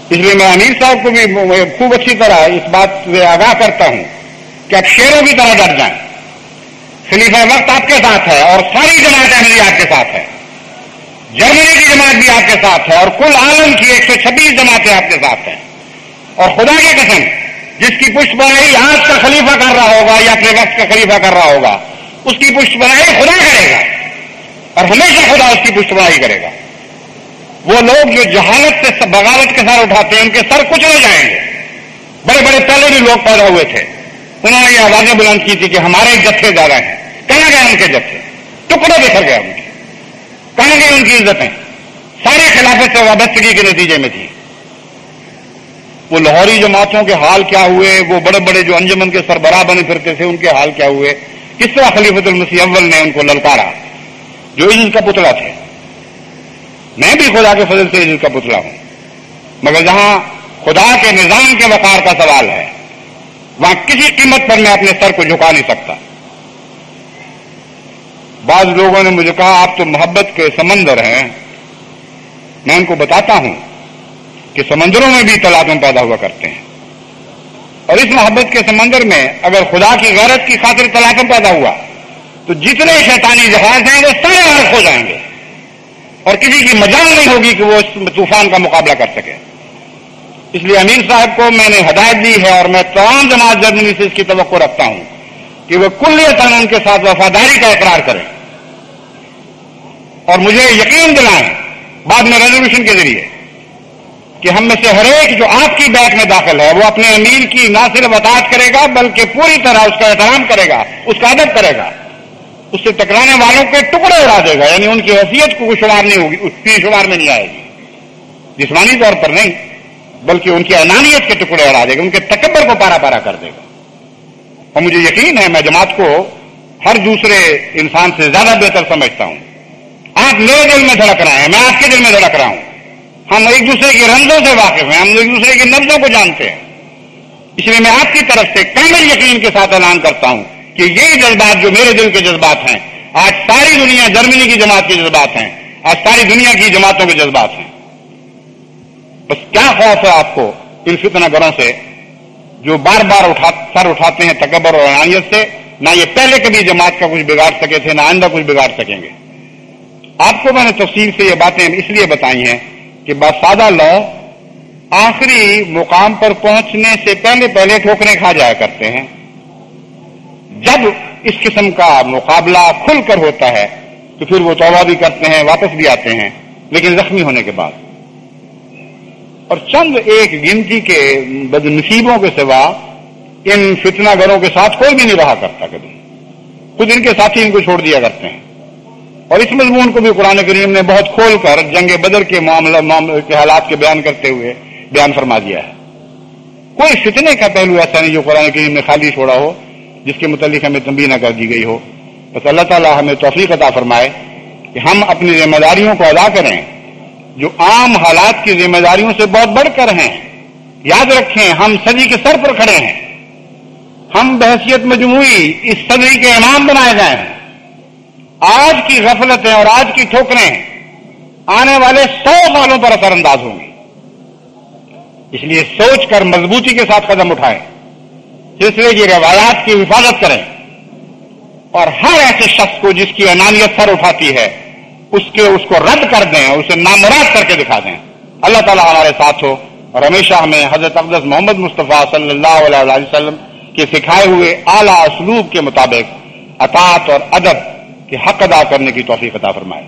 اس لیے میں امیر صاحب کو بھی خوب اچھی طرح اس بات سے آگاہ کرتا ہوں کہ آپ شیروں کی طرح ڈر جائیں. خلیفہ وقت آپ کے ساتھ ہے اور ساری جماعت احمدیہ آپ کے ساتھ ہے. جرمنی کی جماعت بھی آپ کے ساتھ ہے اور کل عالم کی 126 جماعتیں آپ کے ساتھ ہیں. اور خدا کی قسم جس کی پشت بنائی آج کا خلیفہ کر رہا ہوگا یا اپنے وقت کا خلیفہ کر رہا ہوگا اس کی پشت بنائی خدا کرے گا اور ہمیشہ خدا اس کی پشت بنائی کرے گا. وہ لوگ جو جہالت سے بغاوت کے سر اٹھاتے ہیں ان کے سر کچلے جائیں گے. بڑے بڑے پہلے بھی لوگ پیدا ہوئے تھے, انہوں نے یہ آوازیں بلند کی تھی کہ ہمارے جتھے زیادہ ہیں. کہاں گئے ان کے جتھے؟ ٹکڑے بکھر گئے ان کے. کہاں گئی ان کی عزتیں؟ سارے خلافت سے وابستگی کے نتیجے میں تھی. وہ لاہوری جماعتوں کے حال کیا ہوئے, وہ بڑے بڑے جو انجمن کے سربراہ بنے پھرتے تھے ان کے حال کیا ہوئے, کس طرح خلیفۃ المسیح اول نے ان کو للکارا جو عجل کا پتلا تھے. میں بھی خدا کے فضل سے عجل کا پتلا ہوں, مگر جہاں خدا کے نظام کے وقار کا سوال ہے وہاں کسی قیمت پر میں اپنے سر کو جھکا نہیں سکتا. بعض لوگوں نے مجھے کہا آپ تو محبت کے سمندر ہیں. میں ان کو بتاتا ہوں کہ سمندروں میں بھی طلاقیں پیدا ہوا کرتے ہیں, اور اس محبت کے سمندر میں اگر خدا کی غیرت کی خاطر طلاقیں پیدا ہوا تو جتنے شیطانی جہاز ہیں وہ سارے غرق ہو جائیں گے اور کسی کی مجال نہیں ہوگی کہ وہ اس طوفان کا مقابلہ کر سکے. اس لیے امیر صاحب کو میں نے ہدایت دی ہے اور میں تمام جماعت جرمنی سے اس کی توقع رکھتا ہوں کہ وہ کلیتاً ان کے ساتھ وفاداری کا اقرار کریں اور مجھے یقین دلائیں بعد میں ریزولوشن کے ذریعے کہ ہم میں سے ہر ایک جو آپ کی بیعت میں داخل ہے وہ اپنے امیر کی نہ صرف اطاعت کرے گا بلکہ پوری طرح اس کا احترام کرے گا, اس کا ادب کرے گا, اس سے ٹکرانے والوں کے ٹکڑے اڑا دے گا. یعنی ان کی حیثیت کو شمار نہیں ہوگی, اس کی شمار میں نہیں آئے گی, جسمانی طور پر نہیں بلکہ ان کی انانیت کے ٹکڑے اڑا دے گا, ان کے تکبر کو پارا پارا کر دے گا. اور مجھے یقین ہے میں جماعت کو ہر دوسرے انسان سے زیادہ بہتر سمجھتا ہوں. آپ میرے دل میں دھڑک رہے ہیں, میں آپ کے دل میں دھڑک رہا ہوں. ہم ایک دوسرے کے رمزوں سے واقف ہیں, ہم ایک دوسرے کے نبضوں کو جانتے ہیں. اس لیے میں آپ کی طرف سے کامل یقین کے ساتھ اعلان کرتا ہوں کہ یہی جذبات جو میرے دل کے جذبات ہیں آج ساری دنیا جرمنی کی جماعت کے جذبات ہیں, آج ساری دنیا کی جماعتوں کے جذبات ہیں. بس کیا خوف ہے آپ کو ان فتنہ گروں سے جو بار بار سر اٹھاتے ہیں تکبر اور انانیت سے؟ نہ یہ پہلے کبھی جماعت کا کچھ بگاڑ سکے تھے, نہ آئندہ کچھ بگاڑ سکیں گے. آپ کو میں نے تفصیل سے یہ باتیں اس لیے بتائی ہیں کہ بسادہ لو آخری مقام پر پہنچنے سے پہلے ٹھوکریں کھا جایا کرتے ہیں. جب اس قسم کا مقابلہ کھل کر ہوتا ہے تو پھر وہ توبہ بھی کرتے ہیں, واپس بھی آتے ہیں, لیکن زخمی ہونے کے بعد. اور چند ایک گنتی کے بدنصیبوں کے سوا ان فتنہ گروں کے ساتھ کوئی بھی نہیں رہا کرتا. کبھی خود ان کے ساتھی ان کو چھوڑ دیا کرتے ہیں. اور اس مضمون کو بھی قرآن کریم نے بہت کھول کر جنگ بدر کے معاملے کے حالات کے بیان کرتے ہوئے بیان فرما دیا ہے. کوئی فتنے کا پہلو ایسا نہیں جو قرآن کریم نے خالی چھوڑا ہو جس کے متعلق ہمیں تنبیہ نہ کر دی گئی ہو. بس اللہ تعالیٰ ہمیں توفیق عطا فرمائے کہ ہم اپنی ذمہ داریوں کو ادا کریں جو عام حالات کی ذمہ داریوں سے بہت بڑھ کر ہیں. یاد رکھیں ہم صدی کے سر پر کھڑے ہیں, ہم بحیثیت مجموعی اس صدی کے امام بنائے گئے ہیں. آج کی غفلتیں اور آج کی ٹھوکریں آنے والے 100 سالوں پر اثر انداز ہوں گی. اس لیے سوچ کر مضبوطی کے ساتھ قدم اٹھائیں, سلسلے کی روایات کی حفاظت کریں اور ہر ایسے شخص کو جس کی انانیت سر اٹھاتی ہے اس کو رد کر دیں, اسے نامراد کر کے دکھا دیں. اللہ تعالیٰ ہمارے ساتھ ہو اور ہمیشہ ہمیں حضرت اقدس محمد مصطفیٰ صلی اللہ علیہ وسلم کے سکھائے ہوئے اعلیٰ اسلوب کے مطابق اطاعت اور ادب کے حق ادا کرنے کی توفیق عطا فرمائے.